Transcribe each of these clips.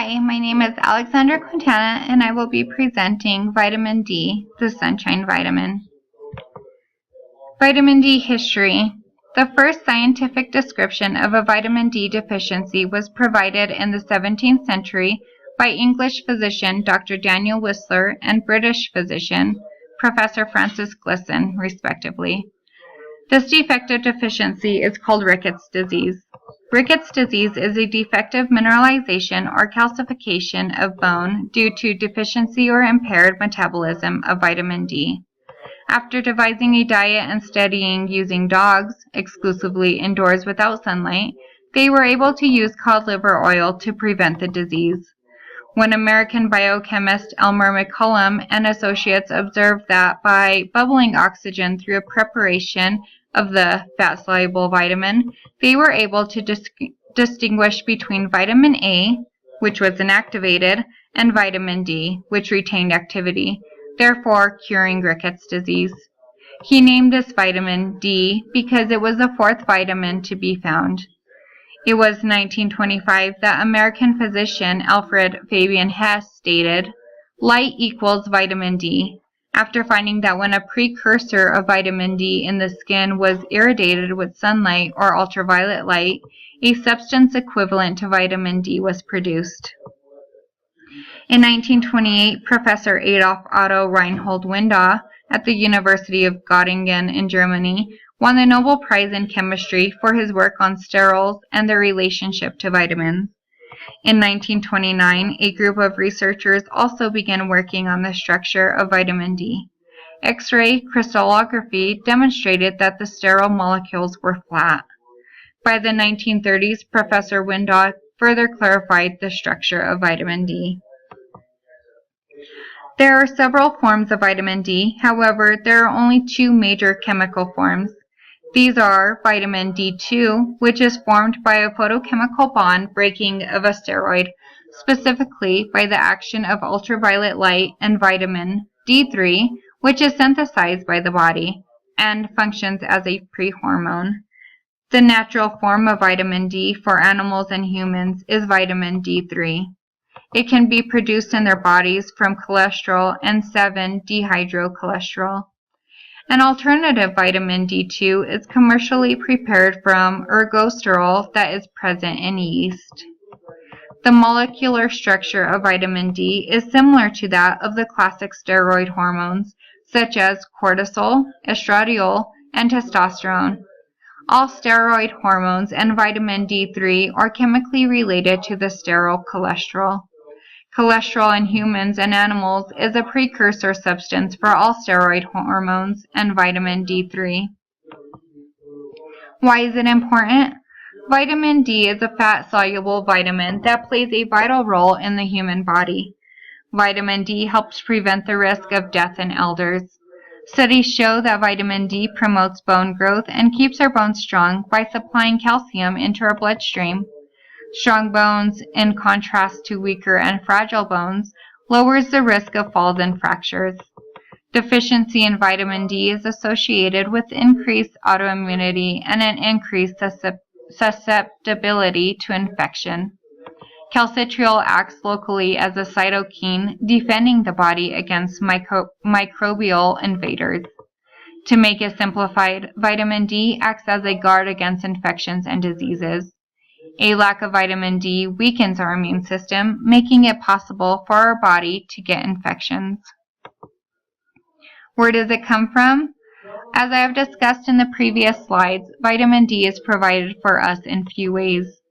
Hi, my name is Alexandra Quintana, and I will be presenting vitamin D, the sunshine vitamin. Vitamin D history. The first scientific description of a vitamin D deficiency was provided in the 17th century by English physician Dr. Daniel Whistler and British physician Professor Francis Glisson, respectively. This defective deficiency is called Rickets disease. Rickets disease is a defective mineralization or calcification of bone due to deficiency or impaired metabolism of vitamin D. After devising a diet and studying using dogs exclusively indoors without sunlight, they were able to use cod liver oil to prevent the disease. When American biochemist Elmer McCollum and associates observed that by bubbling oxygen through a preparation of the fat-soluble vitamin, they were able to distinguish between vitamin A, which was inactivated, and vitamin D, which retained activity, therefore curing Rickets disease. He named this vitamin D because it was the fourth vitamin to be found. It was 1925 that American physician Alfred Fabian Hess stated, "Light equals vitamin D," after finding that when a precursor of vitamin D in the skin was irradiated with sunlight or ultraviolet light, a substance equivalent to vitamin D was produced. In 1928, Professor Adolf Otto Reinhold Windaw at the University of Göttingen in Germany won the Nobel Prize in Chemistry for his work on sterols and their relationship to vitamins. In 1929, a group of researchers also began working on the structure of vitamin D. X-ray crystallography demonstrated that the sterol molecules were flat. By the 1930s, Professor Windaw further clarified the structure of vitamin D. There are several forms of vitamin D, however, there are only two major chemical forms. These are vitamin D2, which is formed by a photochemical bond breaking of a steroid, specifically by the action of ultraviolet light, and vitamin D3, which is synthesized by the body and functions as a prehormone. The natural form of vitamin D for animals and humans is vitamin D3. It can be produced in their bodies from cholesterol and 7-dehydrocholesterol. An alternative vitamin D2 is commercially prepared from ergosterol that is present in yeast. The molecular structure of vitamin D is similar to that of the classic steroid hormones, such as cortisol, estradiol, and testosterone. All steroid hormones and vitamin D3 are chemically related to the steroid cholesterol. Cholesterol in humans and animals is a precursor substance for all steroid hormones and vitamin D3. Why is it important? Vitamin D is a fat-soluble vitamin that plays a vital role in the human body. Vitamin D helps prevent the risk of death in elders. Studies show that vitamin D promotes bone growth and keeps our bones strong by supplying calcium into our bloodstream. Strong bones, in contrast to weaker and fragile bones, lowers the risk of falls and fractures. Deficiency in vitamin D is associated with increased autoimmunity and an increased susceptibility to infection. Calcitriol acts locally as a cytokine, defending the body against microbial invaders. To make it simplified, vitamin D acts as a guard against infections and diseases. A lack of vitamin D weakens our immune system, making it possible for our body to get infections. Where does it come from? As I have discussed in the previous slides, vitamin D is provided for us in few ways.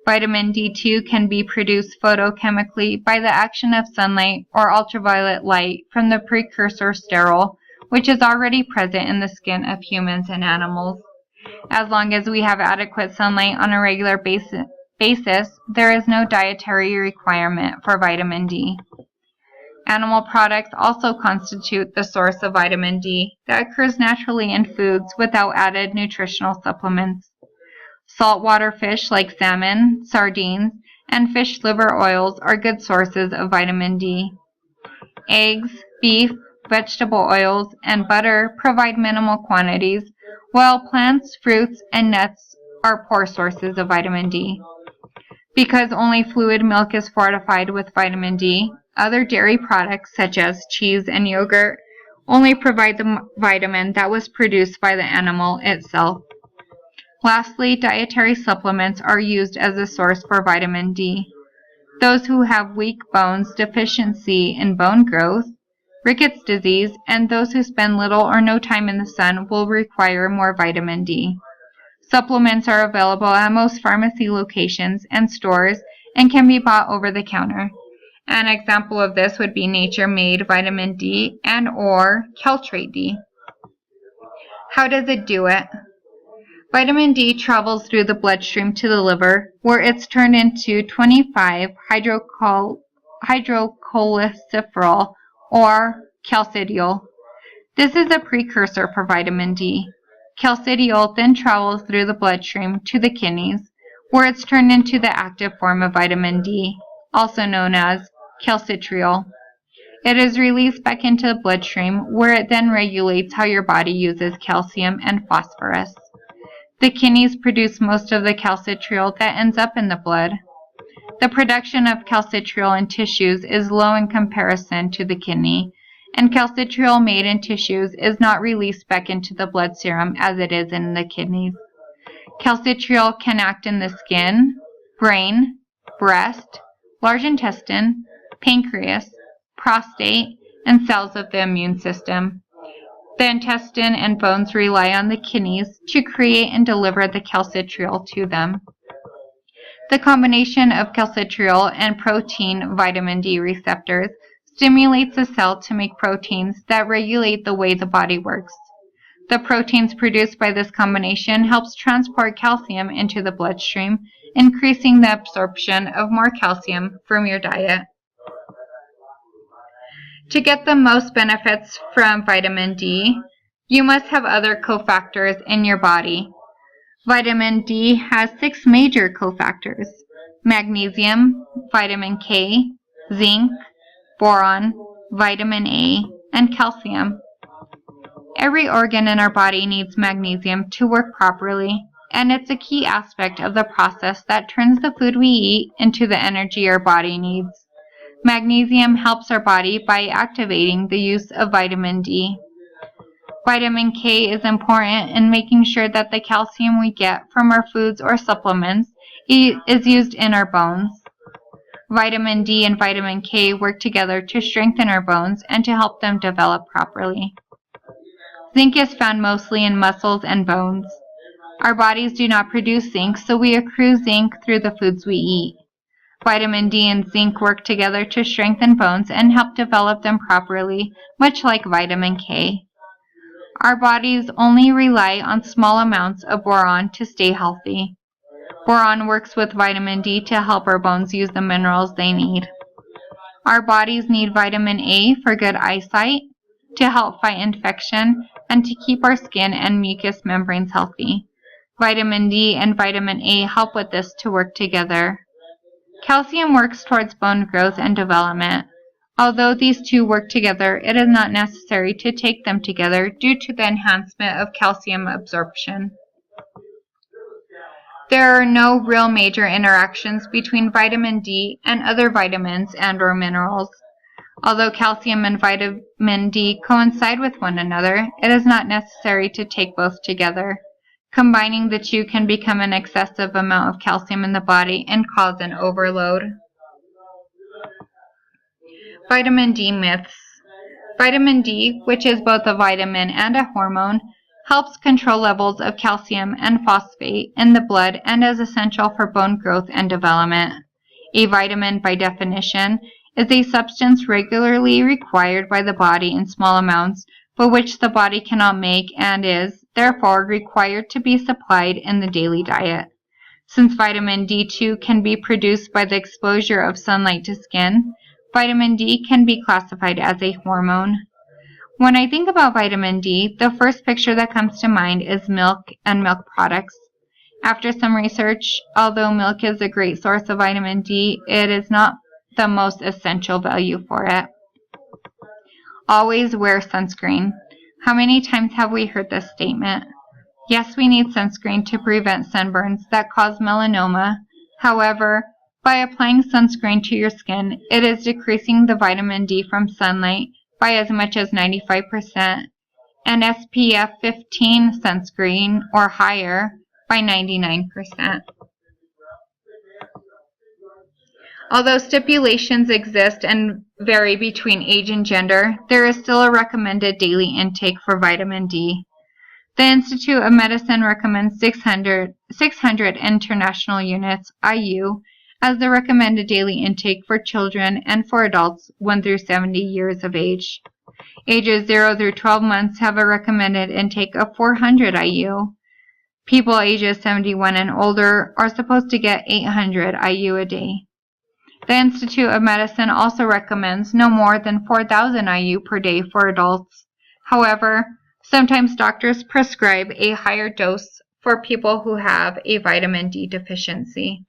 Vitamin D2 can be produced photochemically by the action of sunlight or ultraviolet light from the precursor sterol, which is already present in the skin of humans and animals. As long as we have adequate sunlight on a regular basis, there is no dietary requirement for vitamin D. Animal products also constitute the source of vitamin D that occurs naturally in foods without added nutritional supplements. Saltwater fish like salmon, sardines, and fish liver oils are good sources of vitamin D. Eggs, beef, vegetable oils, and butter provide minimal quantities, while plants, fruits, and nuts are poor sources of vitamin D. Because only fluid milk is fortified with vitamin D, other dairy products such as cheese and yogurt only provide the vitamin that was produced by the animal itself. Lastly, dietary supplements are used as a source for vitamin D. Those who have weak bones, deficiency in bone growth, rickets disease, and those who spend little or no time in the sun will require more vitamin D. Supplements are available at most pharmacy locations and stores and can be bought over the counter. An example of this would be Nature Made Vitamin D and or Caltrate D. How does it do it? Vitamin D travels through the bloodstream to the liver, where it's turned into 25-hydrocholesterol or calcidiol. This is a precursor for vitamin D. Calcidiol then travels through the bloodstream to the kidneys, where it's turned into the active form of vitamin D, also known as calcitriol. It is released back into the bloodstream, where it then regulates how your body uses calcium and phosphorus. The kidneys produce most of the calcitriol that ends up in the blood. The production of calcitriol in tissues is low in comparison to the kidney, and calcitriol made in tissues is not released back into the blood serum as it is in the kidneys. Calcitriol can act in the skin, brain, breast, large intestine, pancreas, prostate, and cells of the immune system. The intestine and bones rely on the kidneys to create and deliver the calcitriol to them. The combination of calcitriol and protein vitamin D receptors stimulates the cell to make proteins that regulate the way the body works. The proteins produced by this combination helps transport calcium into the bloodstream, increasing the absorption of more calcium from your diet. To get the most benefits from vitamin D, you must have other cofactors in your body. Vitamin D has 6 major cofactors: magnesium, vitamin K, zinc, boron, vitamin A, and calcium. Every organ in our body needs magnesium to work properly, and it's a key aspect of the process that turns the food we eat into the energy our body needs. Magnesium helps our body by activating the use of vitamin D. Vitamin K is important in making sure that the calcium we get from our foods or supplements is used in our bones. Vitamin D and vitamin K work together to strengthen our bones and to help them develop properly. Zinc is found mostly in muscles and bones. Our bodies do not produce zinc, so we accrue zinc through the foods we eat. Vitamin D and zinc work together to strengthen bones and help develop them properly, much like vitamin K. Our bodies only rely on small amounts of boron to stay healthy. Boron works with vitamin D to help our bones use the minerals they need. Our bodies need vitamin A for good eyesight, to help fight infection, and to keep our skin and mucous membranes healthy. Vitamin D and vitamin A help with this to work together. Calcium works towards bone growth and development. Although these two work together, it is not necessary to take them together due to the enhancement of calcium absorption. There are no real major interactions between vitamin D and other vitamins and/or minerals. Although calcium and vitamin D coincide with one another, it is not necessary to take both together. Combining the two can become an excessive amount of calcium in the body and cause an overload. Vitamin D myths. Vitamin D, which is both a vitamin and a hormone, helps control levels of calcium and phosphate in the blood and is essential for bone growth and development. A vitamin, by definition, is a substance regularly required by the body in small amounts, but which the body cannot make and is, therefore, required to be supplied in the daily diet. Since vitamin D2 can be produced by the exposure of sunlight to skin, vitamin D can be classified as a hormone. When I think about vitamin D, the first picture that comes to mind is milk and milk products. After some research, although milk is a great source of vitamin D, it is not the most essential value for it. Always wear sunscreen. How many times have we heard this statement? Yes, we need sunscreen to prevent sunburns that cause melanoma. However, By applying sunscreen to your skin, it is decreasing the vitamin D from sunlight by as much as 95%, and SPF 15 sunscreen or higher by 99%. Although stipulations exist and vary between age and gender, there is still a recommended daily intake for vitamin D. The Institute of Medicine recommends 600 international units, IU, as the recommended daily intake for children and for adults 1 through 70 years of age. Ages 0 through 12 months have a recommended intake of 400 IU. People ages 71 and older are supposed to get 800 IU a day. The Institute of Medicine also recommends no more than 4,000 IU per day for adults. However, sometimes doctors prescribe a higher dose for people who have a vitamin D deficiency.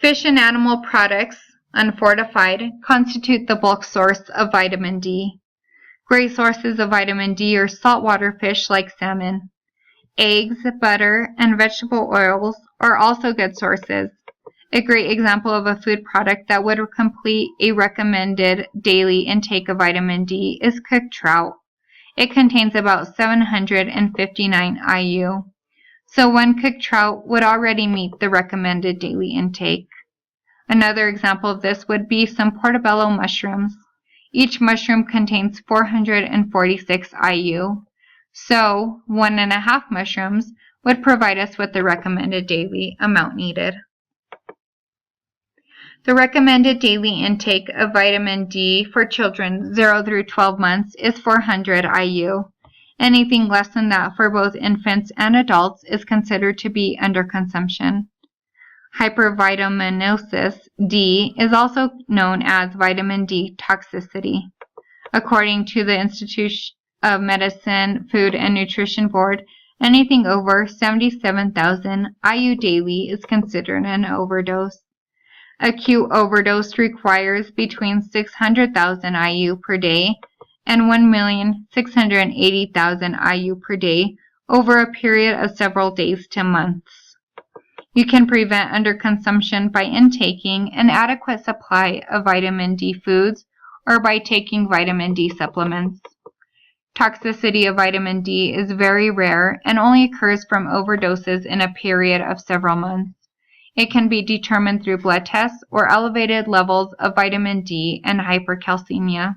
Fish and animal products, unfortified, constitute the bulk source of vitamin D. Great sources of vitamin D are saltwater fish like salmon. Eggs, butter, and vegetable oils are also good sources. A great example of a food product that would complete a recommended daily intake of vitamin D is cooked trout. It contains about 759 IU. So one cooked trout would already meet the recommended daily intake. Another example of this would be some portobello mushrooms. Each mushroom contains 446 IU. So 1.5 mushrooms would provide us with the recommended daily amount needed. The recommended daily intake of vitamin D for children 0 through 12 months is 400 IU. Anything less than that for both infants and adults is considered to be underconsumption. Hypervitaminosis D is also known as vitamin D toxicity. According to the Institute of Medicine, Food and Nutrition Board, anything over 77,000 IU daily is considered an overdose. Acute overdose requires between 600,000 IU per day and 1,680,000 IU per day over a period of several days to months. You can prevent underconsumption by intaking an adequate supply of vitamin D foods or by taking vitamin D supplements. Toxicity of vitamin D is very rare and only occurs from overdoses in a period of several months. It can be determined through blood tests or elevated levels of vitamin D and hypercalcemia.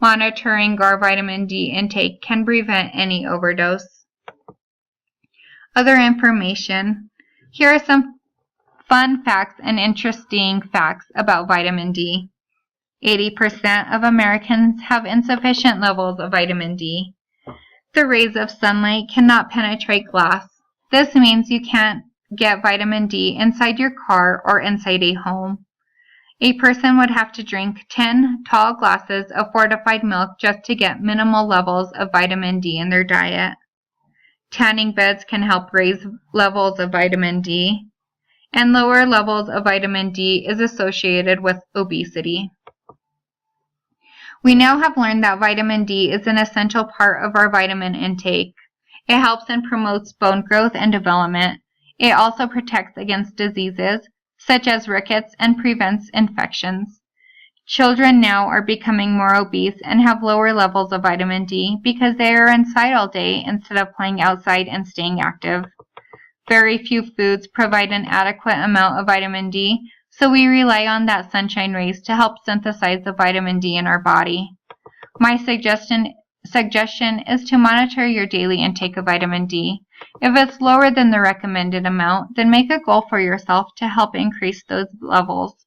Monitoring our vitamin D intake can prevent any overdose. Other information. Here are some fun facts and interesting facts about vitamin D. 80% of Americans have insufficient levels of vitamin D. The rays of sunlight cannot penetrate glass. This means you can't get vitamin D inside your car or inside a home. A person would have to drink 10 tall glasses of fortified milk just to get minimal levels of vitamin D in their diet. Tanning beds can help raise levels of vitamin D, and lower levels of vitamin D is associated with obesity. We now have learned that vitamin D is an essential part of our vitamin intake. It helps and promotes bone growth and development. It also protects against diseases such as rickets and prevents infections. Children now are becoming more obese and have lower levels of vitamin D because they are inside all day instead of playing outside and staying active. Very few foods provide an adequate amount of vitamin D, so we rely on that sunshine rays to help synthesize the vitamin D in our body. My suggestion is to monitor your daily intake of vitamin D. If it's lower than the recommended amount, then make a goal for yourself to help increase those levels.